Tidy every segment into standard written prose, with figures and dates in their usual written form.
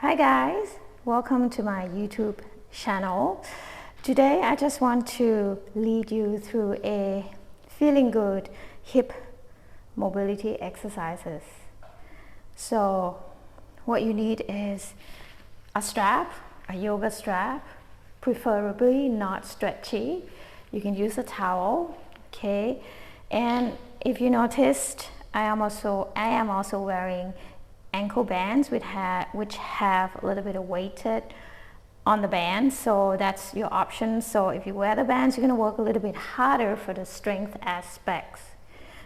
Hi guys, welcome to my YouTube channel. Today I just want to lead you through a feeling good hip mobility exercises. So what you need is a strap, a yoga strap, preferably not stretchy. You can use a towel, okay? And if you noticed, I am also wearing ankle bands which have a little bit of weighted on the band, so that's your option. So if you wear the bands, you're going to work a little bit harder for the strength aspects.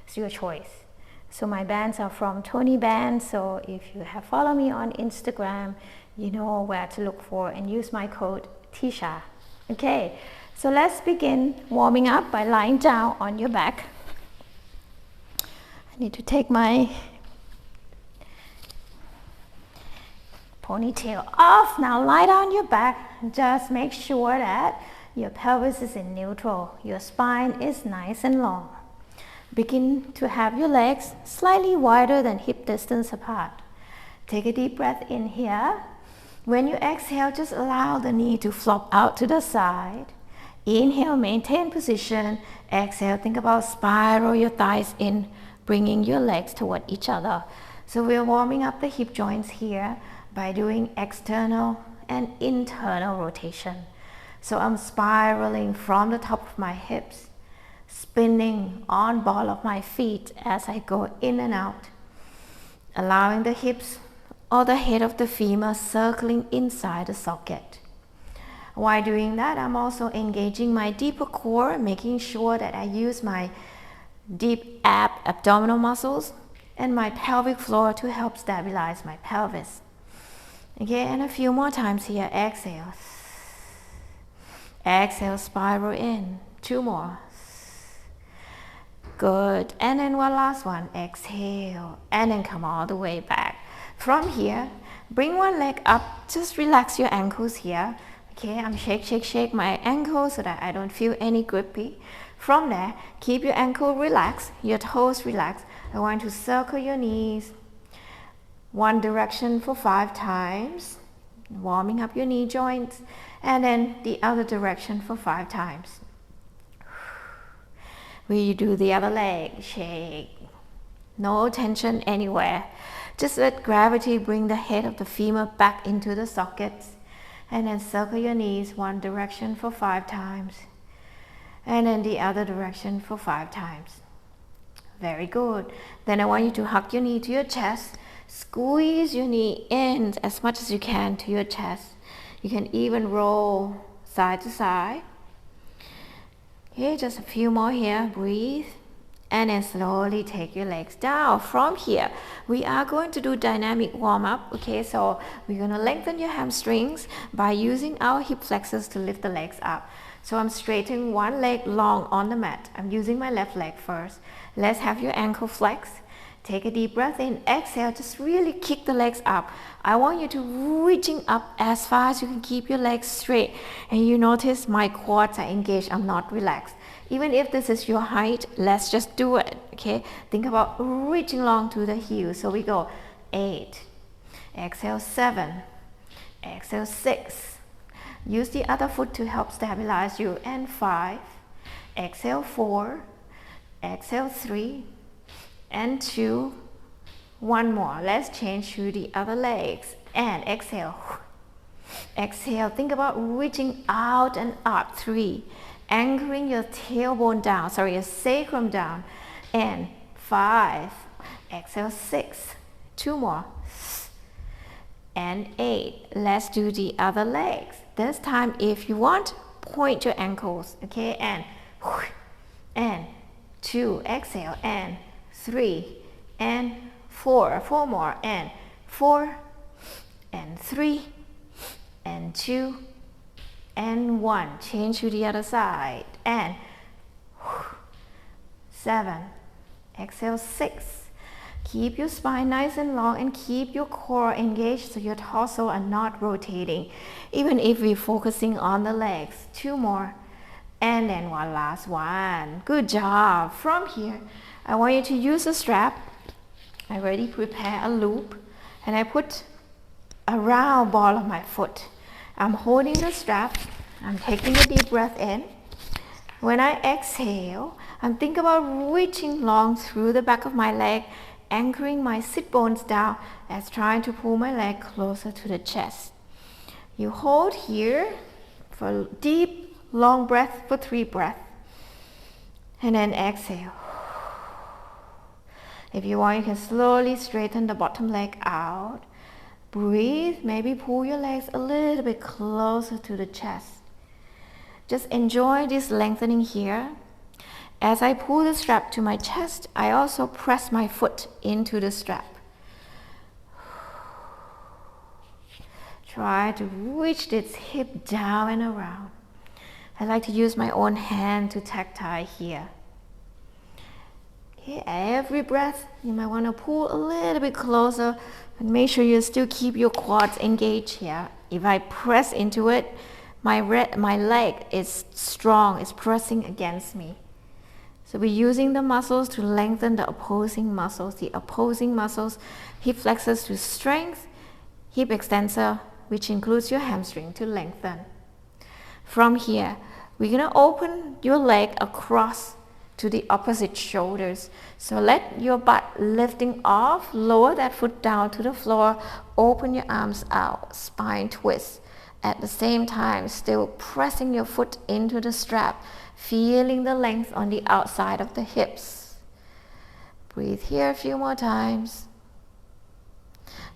It's your choice. So my bands are from Tony Bands, so if you have followed me on Instagram, you know where to look for, and use my code Tisha. Okay, so let's begin warming up by lying down on your back. I need to take my ponytail off. Now lie down on your back. Just make sure that your pelvis is in neutral. Your spine is nice and long. Begin to have your legs slightly wider than hip distance apart. Take a deep breath in here. When you exhale, just allow the knee to flop out to the side. Inhale, maintain position. Exhale, think about spiral your thighs in, bringing your legs toward each other. So we're warming up the hip joints here by doing external and internal rotation. So I'm spiraling from the top of my hips, spinning on ball of my feet as I go in and out, allowing the hips or the head of the femur circling inside the socket. While doing that, I'm also engaging my deeper core, making sure that I use my deep abdominal muscles and my pelvic floor to help stabilize my pelvis. Okay, and a few more times here. Exhale. Exhale, spiral in. 2 more. Good. And then one last one. Exhale. And then come all the way back. From here, bring one leg up. Just relax your ankles here. Okay, I'm shake my ankle so that I don't feel any grippy. From there, keep your ankle relaxed, your toes relaxed. I want to circle your knees. One direction for 5 times, warming up your knee joints, and then the other direction for 5 times. We do the other leg, shake. No tension anywhere. Just let gravity bring the head of the femur back into the sockets, and then circle your knees one direction for 5 times, and then the other direction for 5 times. Very good. Then I want you to hug your knee to your chest. Squeeze your knee in as much as you can to your chest. You can even roll side to side. Okay, just a few more here. Breathe. And then slowly take your legs down. From here, we are going to do dynamic warm-up. Okay, so we're going to lengthen your hamstrings by using our hip flexors to lift the legs up. So I'm straightening one leg long on the mat. I'm using my left leg first. Let's have your ankle flex. Take a deep breath in, exhale, just really kick the legs up. I want you to reaching up as far as you can, keep your legs straight. And you notice my quads are engaged, I'm not relaxed. Even if this is your height, let's just do it, okay? Think about reaching long to the heels. So we go 8, exhale 7, exhale 6. Use the other foot to help stabilize you. And 5, exhale 4, exhale 3, and 2, 1 more. Let's change to the other legs. And exhale. Exhale. Think about reaching out and up. 3. Anchoring your tailbone down. Sorry, your sacrum down. And 5. Exhale. 6. 2 more. And 8. Let's do the other legs. This time, if you want, point your ankles. Okay. And 2. Exhale. And 3 and 4. 4 more. And 4 and 3 and 2 and 1. Change to the other side. And 7. Exhale 6. Keep your spine nice and long and keep your core engaged so your torso are not rotating, even if we're focusing on the legs. 2 more. And then one last one. Good job. From here, I want you to use a strap. I already prepare a loop, and I put around ball of my foot. I'm holding the strap. I'm taking a deep breath in. When I exhale, I'm thinking about reaching long through the back of my leg, anchoring my sit bones down as trying to pull my leg closer to the chest. You hold here for a deep, long breath for 3 breaths. And then exhale. If you want, you can slowly straighten the bottom leg out. Breathe, maybe pull your legs a little bit closer to the chest. Just enjoy this lengthening here. As I pull the strap to my chest, I also press my foot into the strap. Try to reach this hip down and around. I like to use my own hand to tactile here. Okay, every breath, you might want to pull a little bit closer and make sure you still keep your quads engaged here. If I press into it, my leg is strong, it's pressing against me. So we're using the muscles to lengthen the opposing muscles. The opposing muscles, hip flexors to strength, hip extensor, which includes your hamstring, to lengthen. From here, we're going to open your leg across to the opposite shoulders. So let your butt lifting off, lower that foot down to the floor, open your arms out, spine twist. At the same time, still pressing your foot into the strap, feeling the length on the outside of the hips. Breathe here a few more times.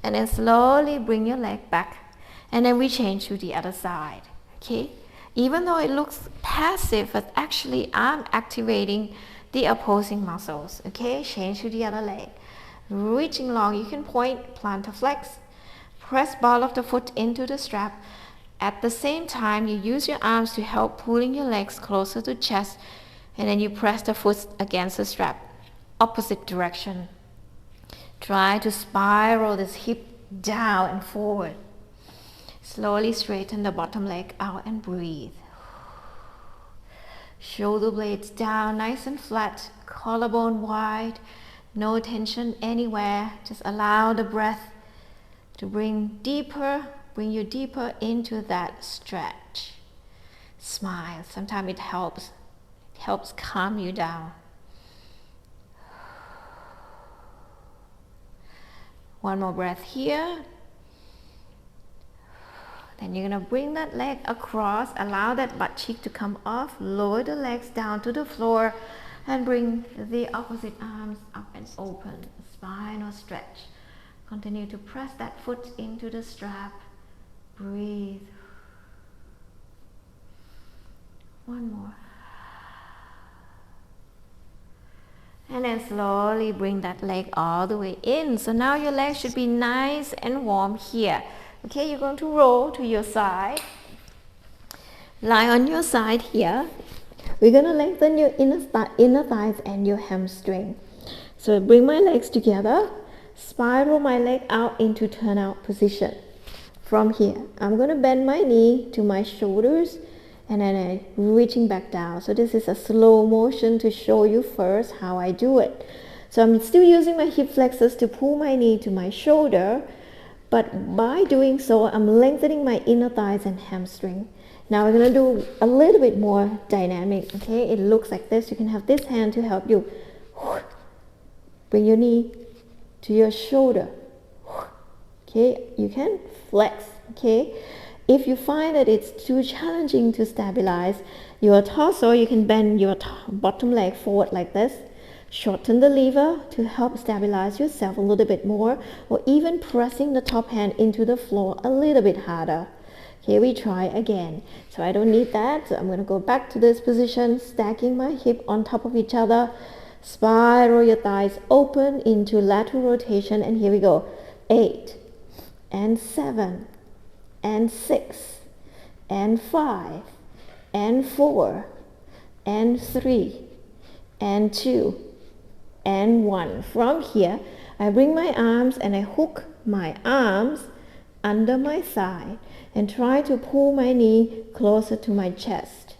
And then slowly bring your leg back. And then we change to the other side. Okay? Even though it looks passive, but actually I'm activating the opposing muscles. Okay? Change to the other leg. Reaching long, you can point, plantar flex. Press ball of the foot into the strap. At the same time, you use your arms to help pulling your legs closer to chest, and then you press the foot against the strap. Opposite direction. Try to spiral this hip down and forward. Slowly straighten the bottom leg out and breathe. Shoulder blades down, nice and flat, collarbone wide, no tension anywhere. Just allow the breath to bring you deeper into that stretch. Smile. Sometimes it helps calm you down. One more breath here. Then you're going to bring that leg across, allow that butt cheek to come off, lower the legs down to the floor, and bring the opposite arms up and open. Spinal stretch. Continue to press that foot into the strap. Breathe. One more. And then slowly bring that leg all the way in. So now your leg should be nice and warm here. Okay, you're going to roll to your side. Lie on your side here. We're going to lengthen your inner thighs and your hamstring. So bring my legs together. Spiral my leg out into turnout position. From here, I'm going to bend my knee to my shoulders and then I'm reaching back down. So this is a slow motion to show you first how I do it. So I'm still using my hip flexors to pull my knee to my shoulder, but by doing so, I'm lengthening my inner thighs and hamstring. Now we're going to do a little bit more dynamic, okay? It looks like this. You can have this hand to help you. Bring your knee to your shoulder. Okay, you can flex, okay? If you find that it's too challenging to stabilize your torso, you can bend your bottom leg forward like this. Shorten the lever to help stabilize yourself a little bit more, or even pressing the top hand into the floor a little bit harder. Here we try again. So I don't need that, so I'm going to go back to this position, stacking my hip on top of each other. Spiral your thighs open into lateral rotation, and here we go. 8 and 7 and 6 and 5 and 4 and 3 and 2 and 1. From here, I bring my arms and I hook my arms under my side and try to pull my knee closer to my chest.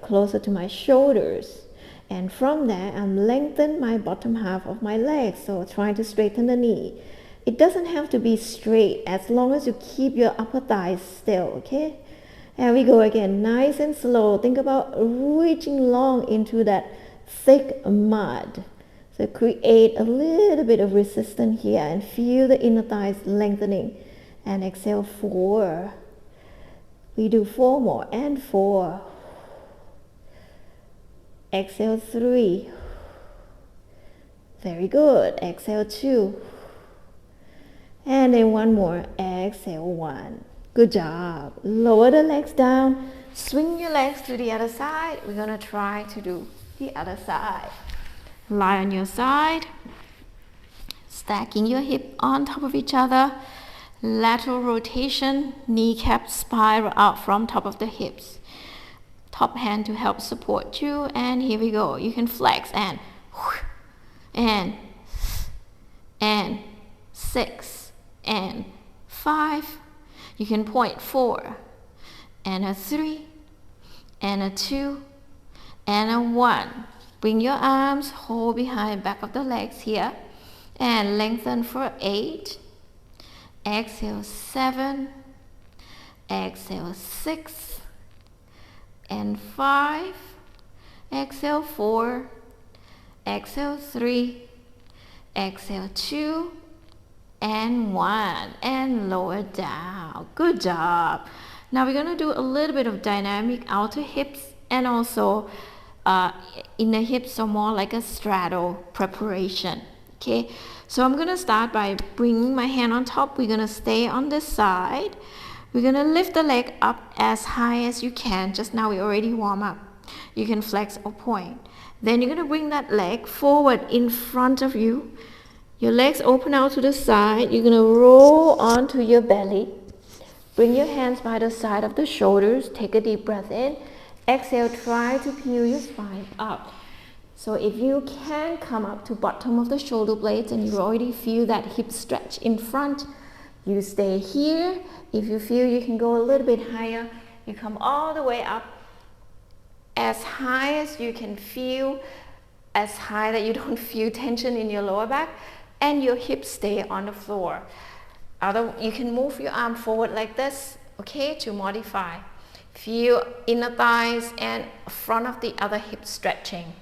Closer to my shoulders. And from there, I'm lengthening my bottom half of my leg. So trying to straighten the knee. It doesn't have to be straight as long as you keep your upper thighs still, okay? And we go again, nice and slow. Think about reaching long into that thick mud. So create a little bit of resistance here and feel the inner thighs lengthening. And exhale, 4. We do 4 more, and 4. Exhale, 3. Very good. Exhale, 2. And then 1 more. Exhale, 1. Good job. Lower the legs down. Swing your legs to the other side. We're going to try to do the other side. Lie on your side. Stacking your hip on top of each other. Lateral rotation. Kneecap spiral out from top of the hips. Top hand to help support you. And here we go. You can flex and 6 and 5. You can point 4 and a 3 and a 2 and a 1. Bring your arms, hold behind back of the legs here and lengthen for 8. Exhale, 7. Exhale, 6 and 5. Exhale, 4. Exhale, 3. Exhale, 2 and 1, and lower down. Good job. Now we're going to do a little bit of dynamic outer hips and also inner hips, so more like a straddle preparation. Okay, so I'm going to start by bringing my hand on top. We're going to stay on this side. We're going to lift the leg up as high as you can. Just now we already warm up. You can flex or point. Then you're going to bring that leg forward in front of you. Your legs open out to the side. You're going to roll onto your belly. Bring your hands by the side of the shoulders. Take a deep breath in. Exhale, try to peel your spine up. So if you can come up to bottom of the shoulder blades and you already feel that hip stretch in front, you stay here. If you feel you can go a little bit higher, you come all the way up as high as you can feel, as high that you don't feel tension in your lower back, and your hips stay on the floor. You can move your arm forward like this, okay, to modify. Feel inner thighs and front of the other hip stretching.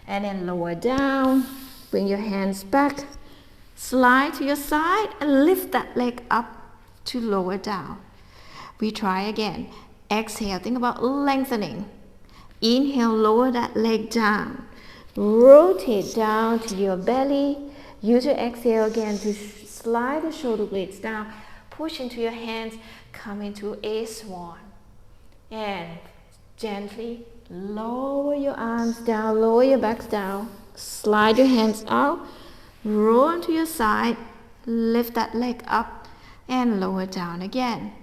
And then lower down, bring your hands back, slide to your side and lift that leg up to lower down. We try again. Exhale, think about lengthening. Inhale, lower that leg down. Rotate down to your belly. Use your exhale again to slide the shoulder blades down. Push into your hands. Come into a swan. And gently lower your arms down. Lower your backs down. Slide your hands out. Roll onto your side. Lift that leg up. And lower down again.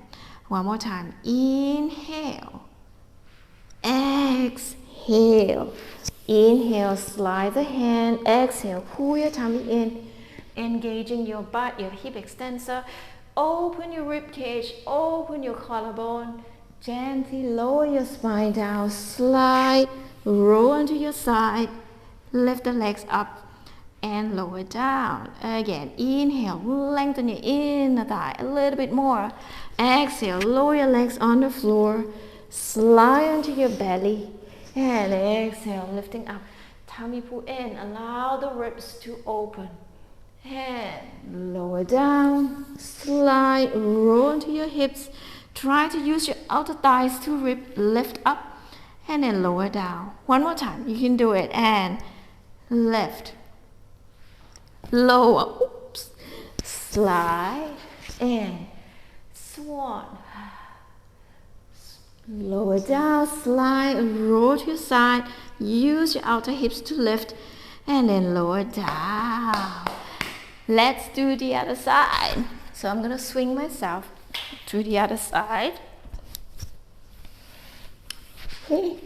One more time. Inhale. Exhale. Inhale, slide the hand. Exhale, pull your tummy in, engaging your butt, your hip extensor. Open your rib cage, open your collarbone. Gently lower your spine down. Slide, roll onto your side. Lift the legs up and lower down. Again, inhale, lengthen your inner thigh a little bit more. Exhale, lower your legs on the floor. Slide onto your belly. And exhale, lifting up. Tummy pull in. Allow the ribs to open. And lower down. Slide. Roll into your hips. Try to use your outer thighs to lift up. And then lower down. One more time. You can do it. And lift. Lower. Oops. Slide. And swan. Lower down, slide, roll to your side. Use your outer hips to lift and then lower down. Let's do the other side. So I'm going to swing myself to the other side. Okay,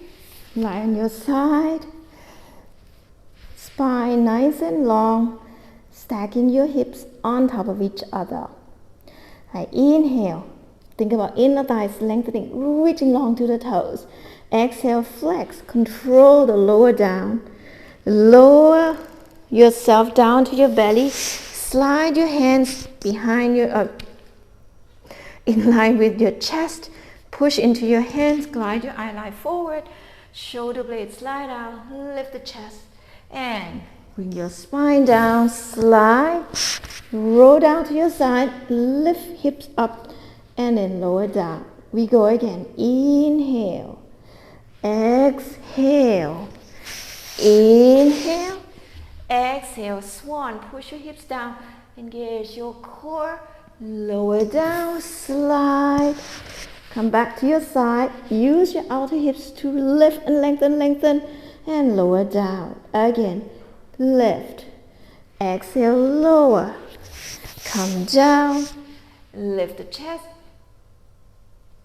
lie on your side. Spine nice and long. Stacking your hips on top of each other. I inhale. Think about inner thighs lengthening, reaching long to the toes. Exhale, flex. Control the lower down. Lower yourself down to your belly. Slide your hands behind your, in line with your chest. Push into your hands, glide your eyeline forward, shoulder blades slide out, lift the chest, and bring your spine down, slide, roll down to your side, lift hips up, and then lower down. We go again. Inhale, exhale, inhale, exhale, swan. Push your hips down, engage your core, lower down, slide. Come back to your side. Use your outer hips to lift and lengthen, and lower down. Again, lift. Exhale, lower. Come down. Lift the chest.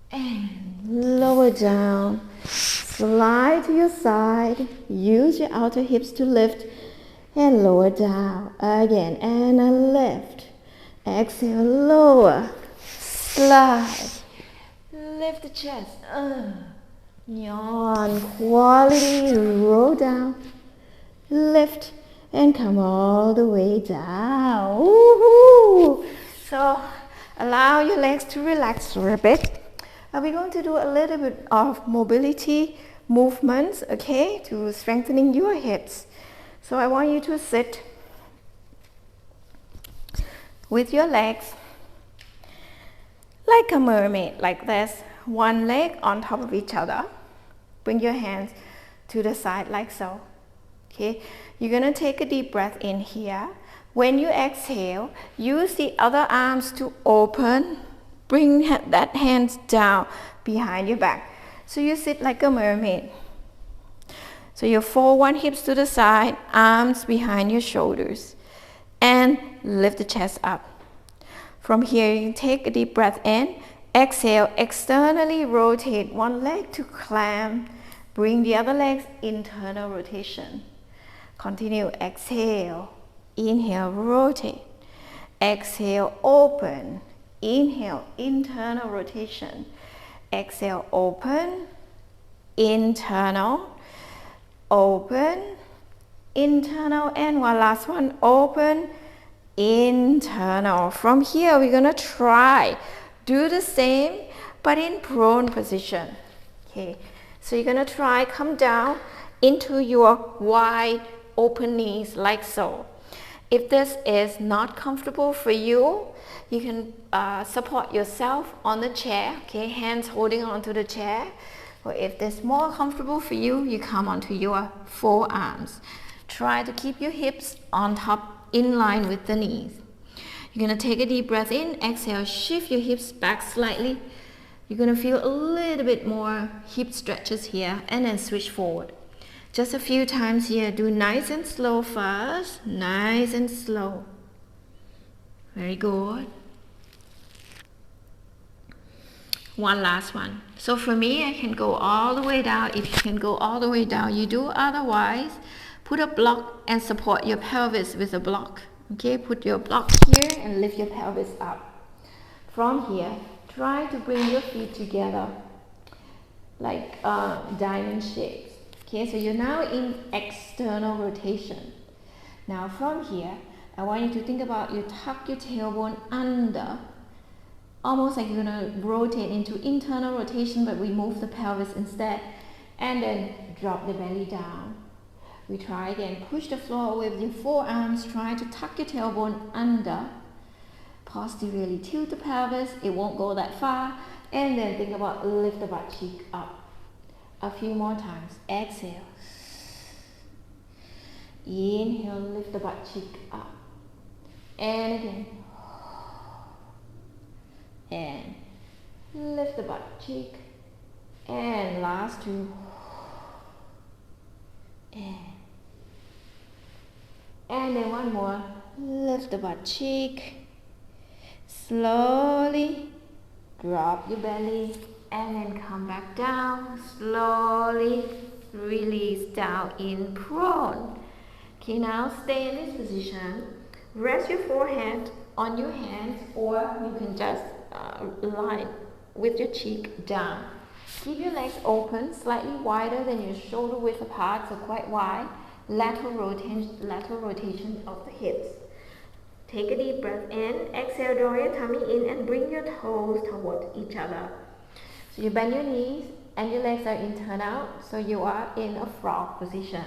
And lower down. Slide to your side. Use your outer hips to lift and lower down. Again, and a lift. Exhale, lower. Slide. Lift the chest. Yawn. Quality. Roll down. Lift. And come all the way down. Woohoo! So allow your legs to relax for a bit. We're going to do a little bit of mobility movements, okay, to strengthening your hips. So I want you to sit with your legs like a mermaid, like this. One leg on top of each other. Bring your hands to the side like so. Okay, you're going to take a deep breath in here. When you exhale, use the other arms to open. Bring that hands down behind your back. So you sit like a mermaid. So you fold one hips to the side, arms behind your shoulders, and lift the chest up. From here, you can take a deep breath in. Exhale, externally rotate one leg to clamp. Bring the other legs internal rotation. Continue, exhale, inhale, rotate. Exhale, open. Inhale, internal rotation. Exhale, open, internal, open, internal, and one last one, open, internal. From here, we're gonna try, do the same, but in prone position. Okay, so you're gonna try, come down into your wide open knees like so. If this is not comfortable for you, you can support yourself on the chair, okay, hands holding onto the chair. Or if this is more comfortable for you, you come onto your forearms. Try to keep your hips on top, in line with the knees. You're gonna take a deep breath in, exhale, shift your hips back slightly. You're gonna feel a little bit more hip stretches here, and then switch forward. Just a few times here. Do nice and slow first. Nice and slow. Very good. One last one. So for me, I can go all the way down. If you can go all the way down, you do. Otherwise, put a block and support your pelvis with a block. Okay, put your block here and lift your pelvis up. From here, try to bring your feet together like diamond shapes. Okay, so you're now in external rotation. Now from here, I want you to think about you tuck your tailbone under, almost like you're gonna rotate into internal rotation, but we move the pelvis instead, and then drop the belly down. We try again, push the floor with your forearms, try to tuck your tailbone under, posteriorly tilt the pelvis, it won't go that far, and then think about lift the butt cheek up. A few more times. Exhale. Inhale, lift the butt cheek up. And again. And lift the butt cheek. And last two. And then one more. Lift the butt cheek. Slowly drop your belly. And then come back down, slowly release down in prone. Okay, now stay in this position. Rest your forehead on your hands, or you can just lie with your cheek down. Keep your legs open, slightly wider than your shoulder width apart, so quite wide. Lateral rotation of the hips. Take a deep breath in. Exhale, draw your tummy in and bring your toes towards each other. So you bend your knees and your legs are in turn out. So you are in a frog position.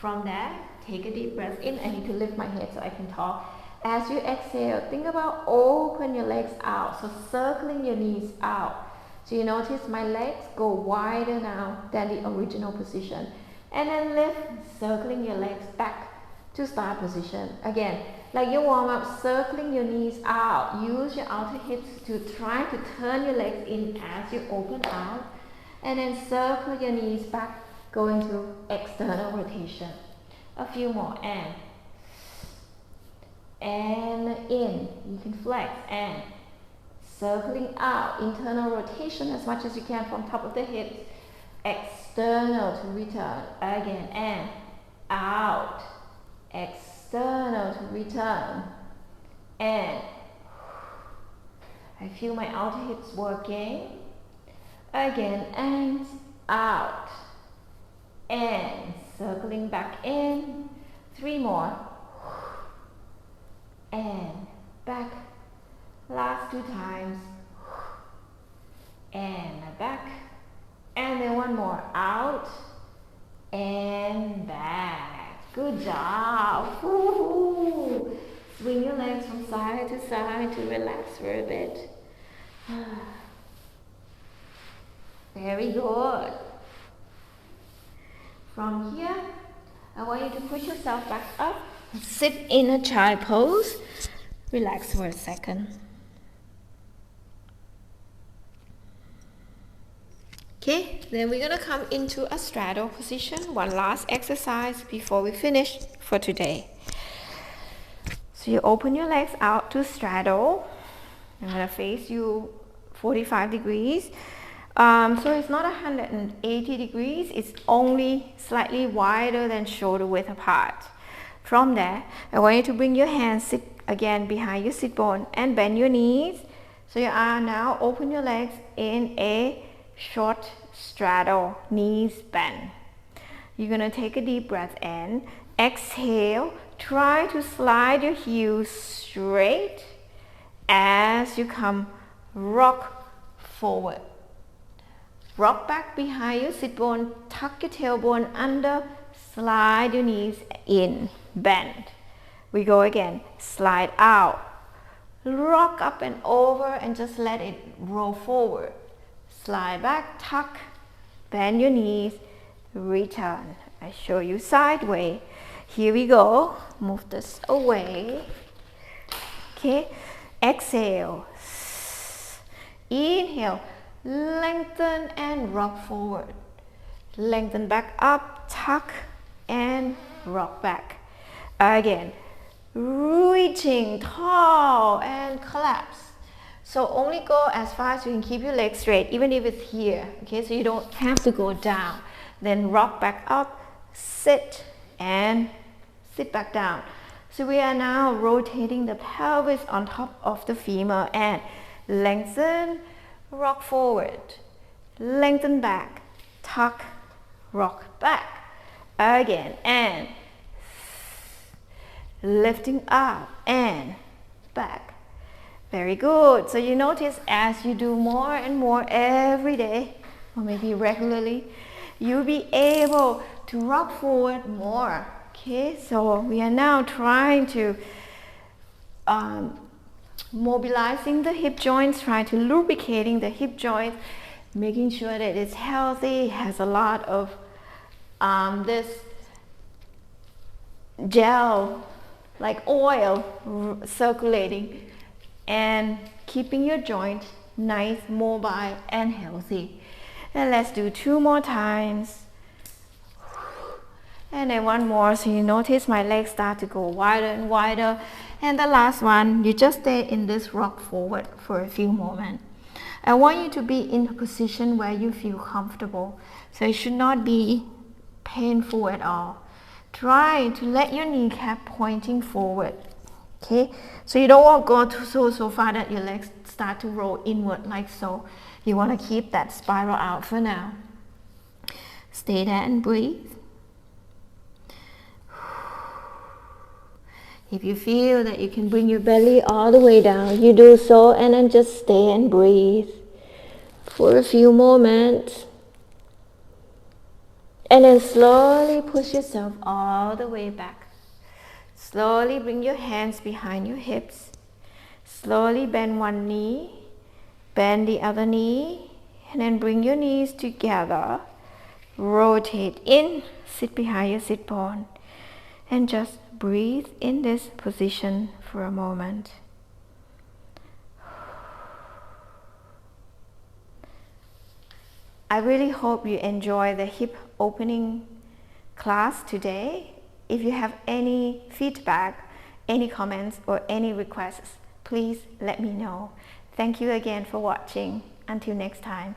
From there, take a deep breath in. I need to lift my head so I can talk. As you exhale, think about open your legs out. So circling your knees out. So you notice my legs go wider now than the original position. And then lift, circling your legs back to start position. Again, like your warm up, circling your knees out. Use your outer hips to try to turn your legs in as you open out. And then circle your knees back, going to external rotation. A few more, and in. You can flex, and circling out, internal rotation as much as you can from top of the hips. External to return. Again, and out. External to return. And I feel my outer hips working. Again, and out. And circling back in. 3 more. And back. Last 2 times. And back. And then 1 more. Out. And back. Good job. Woo-hoo. Swing your legs from side to side to relax for a bit. Very good. From here, I want you to push yourself back up. Sit in a child pose. Relax for a second. Okay, then we're gonna come into a straddle position. One last exercise before we finish for today. So you open your legs out to straddle. I'm gonna face you 45 degrees. So it's not 180 degrees, it's only slightly wider than shoulder width apart. From there, I want you to bring your hands, sit again behind your sit bone and bend your knees. So you are now open your legs in a short straddle, knees bend. You're gonna take a deep breath in, exhale, try to slide your heels straight as you come rock forward. Rock back behind your sit bone, tuck your tailbone under, slide your knees in, bend. We go again, slide out, rock up and over and just let it roll forward. Slide back, tuck, bend your knees, return. I show you sideways. Here we go. Move this away. Okay, exhale. Inhale, lengthen and rock forward. Lengthen back up, tuck and rock back. Again, reaching tall and collapse. So only go as far as you can keep your legs straight, even if it's here, okay? So you don't have to go down. Then rock back up, sit, and sit back down. So we are now rotating the pelvis on top of the femur and lengthen, rock forward, lengthen back, tuck, rock back. Again, and lifting up and back. Very good. So you notice as you do more and more every day, or maybe regularly, you'll be able to rock forward more. Okay, so we are now trying to mobilizing the hip joints, trying to lubricating the hip joints, making sure that it's healthy, has a lot of this gel, like oil circulating, and keeping your joint nice, mobile and healthy. And let's do 2 more times. And then 1 more. So you notice my legs start to go wider and wider. And the last one, you just stay in this rock forward for a few moments. I want you to be in a position where you feel comfortable. So it should not be painful at all. Try to let your kneecap pointing forward. Okay, so you don't want to go so far that your legs start to roll inward like so. You want to keep that spiral out for now. Stay there and breathe. If you feel that you can bring your belly all the way down, you do so, and then just stay and breathe for a few moments. And then slowly push yourself all the way back. Slowly bring your hands behind your hips. Slowly bend one knee, bend the other knee, and then bring your knees together. Rotate in, sit behind your sit bone, and just breathe in this position for a moment. I really hope you enjoy the hip opening class today. If you have any feedback, any comments, or any requests, please let me know. Thank you again for watching. Until next time,